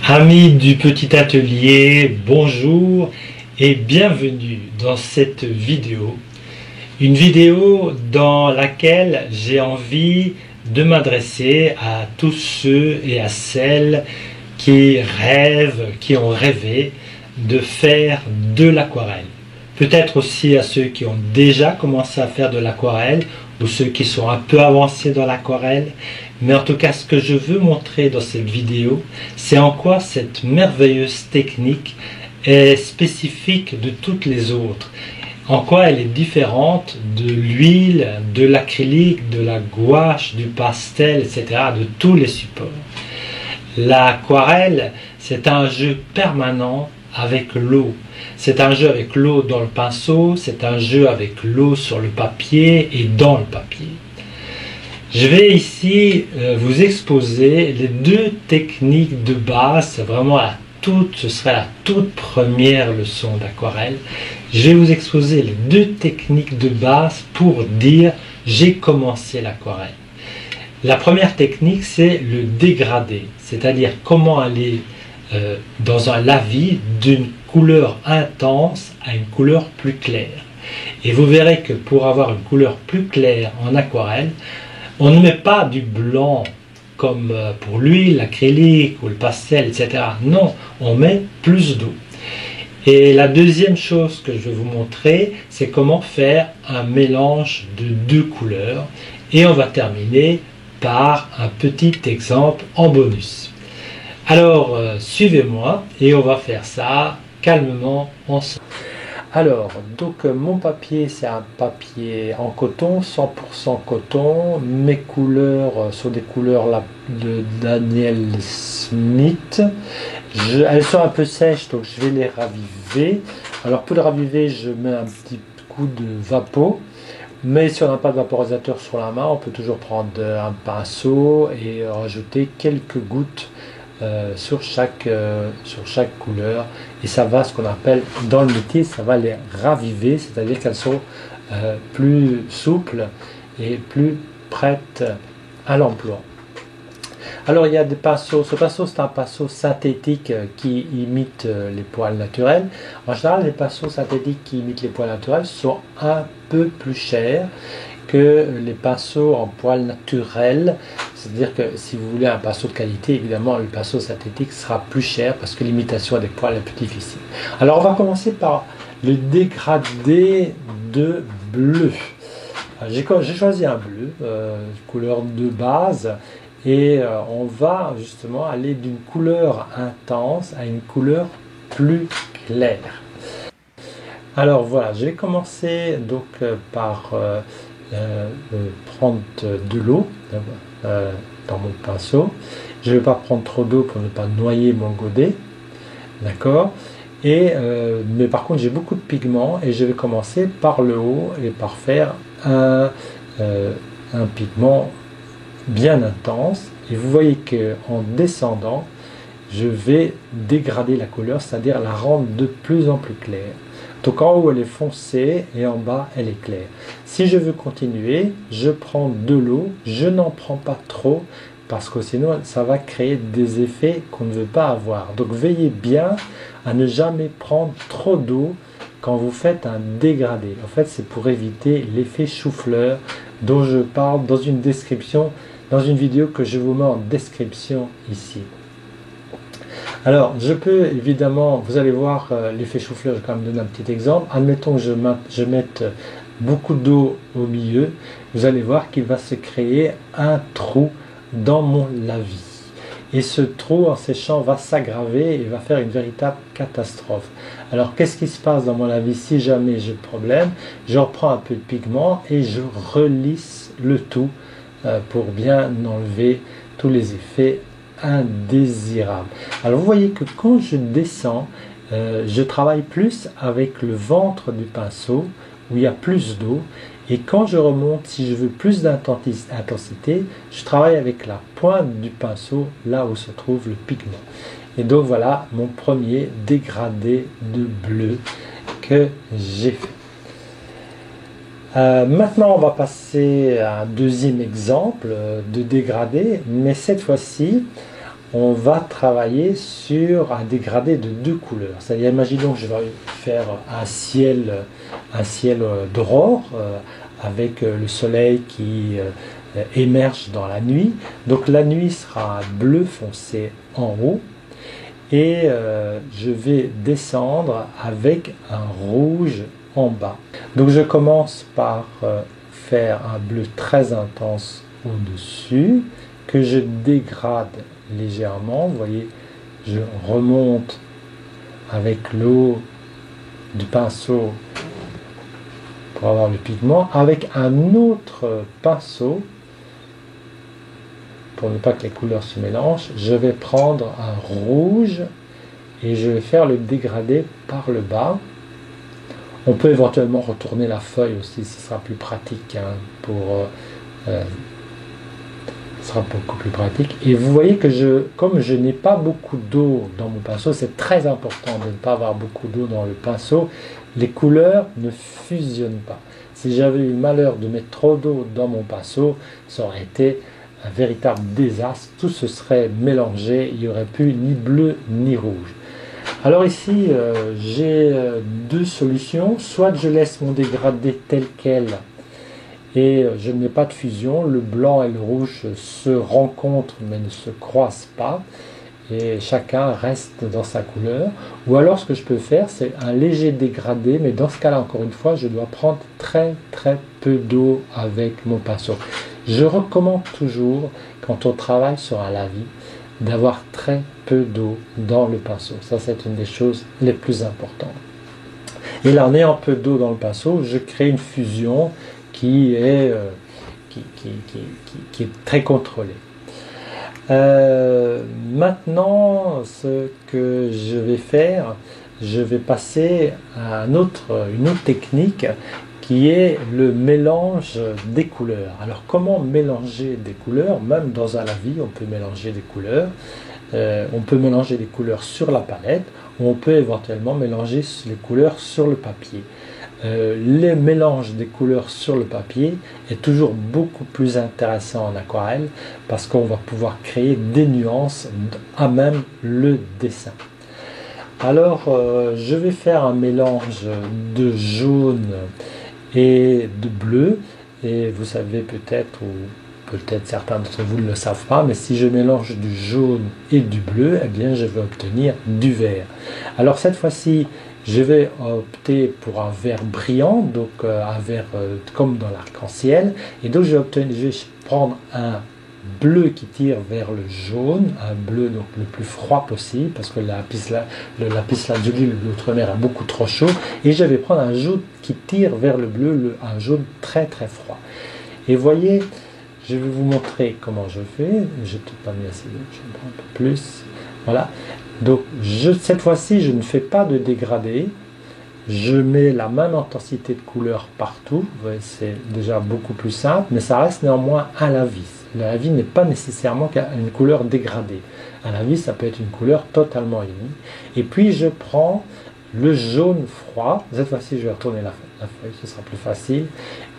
Amis du petit atelier, bonjour et bienvenue dans cette vidéo. Une vidéo dans laquelle j'ai envie de m'adresser à tous ceux et à celles qui rêvent, qui ont rêvé de faire de l'aquarelle. Peut-être aussi à ceux qui ont déjà commencé à faire de l'aquarelle ou ceux qui sont un peu avancés dans l'aquarelle. Mais en tout cas, ce que je veux montrer dans cette vidéo, c'est en quoi cette merveilleuse technique est spécifique de toutes les autres. En quoi elle est différente de l'huile, de l'acrylique, de la gouache, du pastel, etc., de tous les supports. L'aquarelle, c'est un jeu permanent avec l'eau. C'est un jeu avec l'eau dans le pinceau, c'est un jeu avec l'eau sur le papier et dans le papier. Je vais ici vous exposer les deux techniques de base, vraiment ce serait la toute première leçon d'aquarelle. Je vais vous exposer les deux techniques de base pour dire j'ai commencé l'aquarelle. La première technique, c'est le dégradé, c'est-à-dire comment aller dans un lavis d'une couleur intense à une couleur plus claire. Et vous verrez que pour avoir une couleur plus claire en aquarelle, on ne met pas du blanc comme pour l'huile, l'acrylique ou le pastel, etc. Non, on met plus d'eau. Et la deuxième chose que je vais vous montrer, c'est comment faire un mélange de deux couleurs. Et on va terminer par un petit exemple en bonus. Alors, suivez-moi et on va faire ça calmement ensemble. Alors, donc mon papier, c'est un papier en coton, 100% coton. Mes couleurs sont des couleurs là, de Daniel Smith. Elles sont un peu sèches, donc je vais les raviver. Alors, pour les raviver, je mets un petit coup de vapeau. Mais si on n'a pas de vaporisateur sur la main, on peut toujours prendre un pinceau et rajouter quelques gouttes sur chaque couleur, et ça va, ce qu'on appelle dans le métier, ça va les raviver, c'est-à-dire qu'elles sont plus souples et plus prêtes à l'emploi. Alors il y a des pinceaux, ce pinceau c'est un pinceau synthétique qui imite les poils naturels. En général, les pinceaux synthétiques qui imitent les poils naturels sont un peu plus chers que les pinceaux en poils naturels. C'est-à-dire que si vous voulez un pinceau de qualité, évidemment le pinceau synthétique sera plus cher parce que l'imitation des poils est plus difficile. Alors on va commencer par le dégradé de bleu. J'ai choisi un bleu, couleur de base, et on va justement aller d'une couleur intense à une couleur plus claire. Alors voilà, je vais commencer donc par prendre de l'eau dans mon pinceau. Je ne vais pas prendre trop d'eau pour ne pas noyer mon godet, d'accord, mais par contre j'ai beaucoup de pigments et je vais commencer par le haut et par faire un pigment bien intense, et vous voyez que en descendant je vais dégrader la couleur, c'est-à-dire la rendre de plus en plus claire. Donc en haut elle est foncée et en bas elle est claire. Si je veux continuer, je prends de l'eau, je n'en prends pas trop parce que sinon ça va créer des effets qu'on ne veut pas avoir. Donc veillez bien à ne jamais prendre trop d'eau quand vous faites un dégradé. En fait, c'est pour éviter l'effet chou-fleur dont je parle dans une description, dans une vidéo que je vous mets en description ici. Alors, je peux évidemment, vous allez voir l'effet chou-fleur, je vais quand même donner un petit exemple. Admettons que je mette beaucoup d'eau au milieu, vous allez voir qu'il va se créer un trou dans mon lavis. Et ce trou, en séchant, va s'aggraver et va faire une véritable catastrophe. Alors, qu'est-ce qui se passe dans mon lavis si jamais j'ai le problème? Je reprends un peu de pigment et je relisse le tout pour bien enlever tous les effets indésirable. Alors vous voyez que quand je descends, je travaille plus avec le ventre du pinceau où il y a plus d'eau, et quand je remonte, si je veux plus d'intensité, je travaille avec la pointe du pinceau là où se trouve le pigment. Et donc voilà mon premier dégradé de bleu que j'ai fait. Maintenant on va passer à un deuxième exemple de dégradé, mais cette fois-ci on va travailler sur un dégradé de 2 couleurs. C'est-à-dire, imaginons que je vais faire un ciel d'aurore avec le soleil qui émerge dans la nuit. Donc la nuit sera un bleu foncé en haut et je vais descendre avec un rouge en bas. Donc je commence par faire un bleu très intense au-dessus que je dégrade légèrement. Vous voyez, je remonte avec l'eau du pinceau pour avoir le pigment, avec un autre pinceau pour ne pas que les couleurs se mélangent. Je vais prendre un rouge et je vais faire le dégradé par le bas. On peut éventuellement retourner la feuille aussi, ce sera plus pratique ce sera beaucoup plus pratique. Et vous voyez que comme je n'ai pas beaucoup d'eau dans mon pinceau, c'est très important de ne pas avoir beaucoup d'eau dans le pinceau, les couleurs ne fusionnent pas. Si j'avais eu le malheur de mettre trop d'eau dans mon pinceau, ça aurait été un véritable désastre, tout se serait mélangé, il n'y aurait plus ni bleu ni rouge. Alors ici, j'ai 2 solutions, soit je laisse mon dégradé tel quel, et je n'ai pas de fusion, le blanc et le rouge se rencontrent mais ne se croisent pas, et chacun reste dans sa couleur. Ou alors ce que je peux faire, c'est un léger dégradé, mais dans ce cas-là, encore une fois, je dois prendre très peu d'eau avec mon pinceau. Je recommande toujours, quand on travaille sur un lavis, d'avoir très peu d'eau dans le pinceau. Ça, c'est une des choses les plus importantes. Et là, en ayant peu d'eau dans le pinceau, je crée une fusion qui est très contrôlée. Maintenant, ce que je vais faire, je vais passer à une autre technique qui est le mélange des couleurs. Alors, comment mélanger des couleurs? Même dans un lavis, on peut mélanger des couleurs. On peut mélanger des couleurs sur la palette, ou on peut éventuellement mélanger les couleurs sur le papier. Le mélange des couleurs sur le papier est toujours beaucoup plus intéressant en aquarelle parce qu'on va pouvoir créer des nuances à même le dessin. Alors je vais faire un mélange de jaune et de bleu, et vous savez peut-être, ou peut-être certains d'entre vous ne le savent pas, mais si je mélange du jaune et du bleu, eh bien je vais obtenir du vert. Alors cette fois-ci, je vais opter pour un vert brillant, donc un vert comme dans l'arc-en-ciel, et donc je vais prendre un bleu qui tire vers le jaune, un bleu donc le plus froid possible, parce que le lapis lazuli, l'outre-mer est beaucoup trop chaud, et je vais prendre un jaune qui tire vers le bleu, un jaune très froid. Et voyez, je vais vous montrer comment je fais. Je n'ai peut-être pas mis assez d'eau, je vais prendre un peu plus. Voilà. Donc cette fois-ci, je ne fais pas de dégradé. Je mets la même intensité de couleur partout. Vous voyez, c'est déjà beaucoup plus simple, mais ça reste néanmoins un lavis. Le lavis n'est pas nécessairement une couleur dégradée. Un lavis, ça peut être une couleur totalement unie. Et puis je prends le jaune froid. Cette fois-ci, je vais retourner la feuille, ce sera plus facile.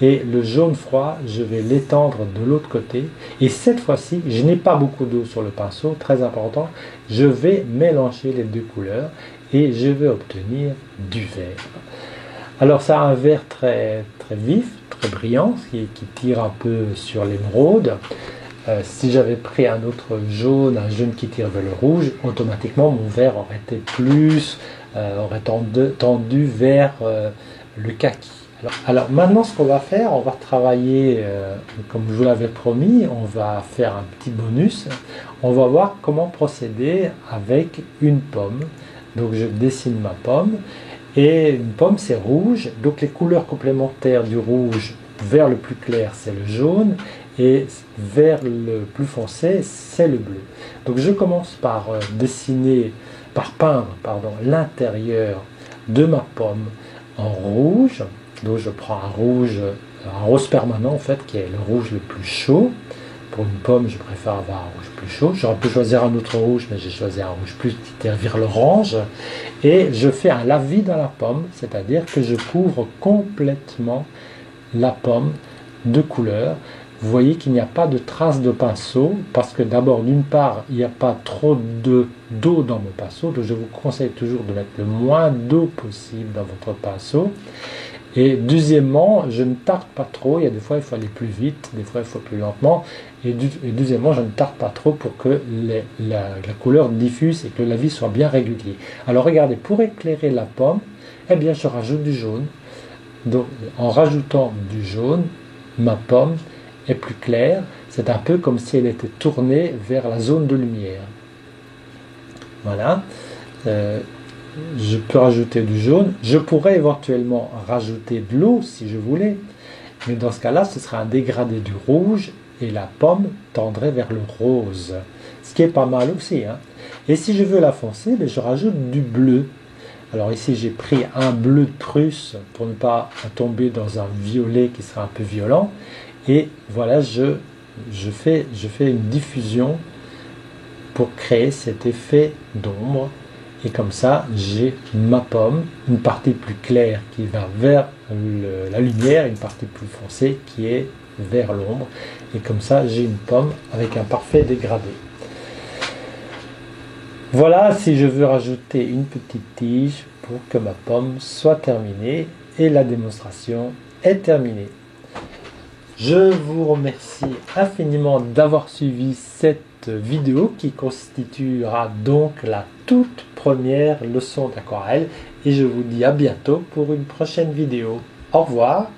Et le jaune froid, je vais l'étendre de l'autre côté. Et cette fois-ci, je n'ai pas beaucoup d'eau sur le pinceau, très important. Je vais mélanger les 2 couleurs et je vais obtenir du vert. Alors ça a un vert très vif, très brillant, qui tire un peu sur l'émeraude. Si j'avais pris un autre jaune, un jaune qui tire vers le rouge, automatiquement mon vert aurait été aurait tendu vers le kaki. Alors maintenant, ce qu'on va faire, on va travailler, comme je vous l'avais promis, on va faire un petit bonus. On va voir comment procéder avec une pomme. Donc je dessine ma pomme, et une pomme c'est rouge, donc les couleurs complémentaires du rouge vers le plus clair c'est le jaune, et vers le plus foncé c'est le bleu. Donc je commence par peindre l'intérieur de ma pomme en rouge. Donc je prends un rose permanent en fait, qui est le rouge le plus chaud. Pour une pomme, je préfère avoir un rouge plus chaud. J'aurais pu choisir un autre rouge, mais j'ai choisi un rouge plus qui tire vers l'orange. Et je fais un lavis dans la pomme, c'est-à-dire que je couvre complètement la pomme de couleur. vous voyez qu'il n'y a pas de traces de pinceau parce que d'abord, d'une part, il n'y a pas trop d'eau dans mon pinceau, donc je vous conseille toujours de mettre le moins d'eau possible dans votre pinceau. Et deuxièmement, je ne tarte pas trop, il y a des fois il faut aller plus vite, des fois il faut plus lentement, et deuxièmement, je ne tarte pas trop pour que la couleur diffuse et que la vie soit bien régulier. Alors regardez, pour éclairer la pomme, eh bien je rajoute du jaune. Donc en rajoutant du jaune, ma pomme est plus claire, c'est un peu comme si elle était tournée vers la zone de lumière. Voilà. Je peux rajouter du jaune, je pourrais éventuellement rajouter de l'eau si je voulais, mais dans ce cas-là, ce sera un dégradé du rouge et la pomme tendrait vers le rose, ce qui est pas mal aussi, hein. Et si je veux la foncer, ben je rajoute du bleu. Alors ici, j'ai pris un bleu de Prusse pour ne pas tomber dans un violet qui sera un peu violent, et voilà, je fais une diffusion pour créer cet effet d'ombre. Et comme ça, j'ai ma pomme, une partie plus claire qui va vers la lumière, une partie plus foncée qui est vers l'ombre. Et comme ça, j'ai une pomme avec un parfait dégradé. Voilà, si je veux rajouter une petite tige pour que ma pomme soit terminée. Et la démonstration est terminée. Je vous remercie infiniment d'avoir suivi cette vidéo qui constituera donc la toute première leçon d'aquarelle et je vous dis à bientôt pour une prochaine vidéo. Au revoir.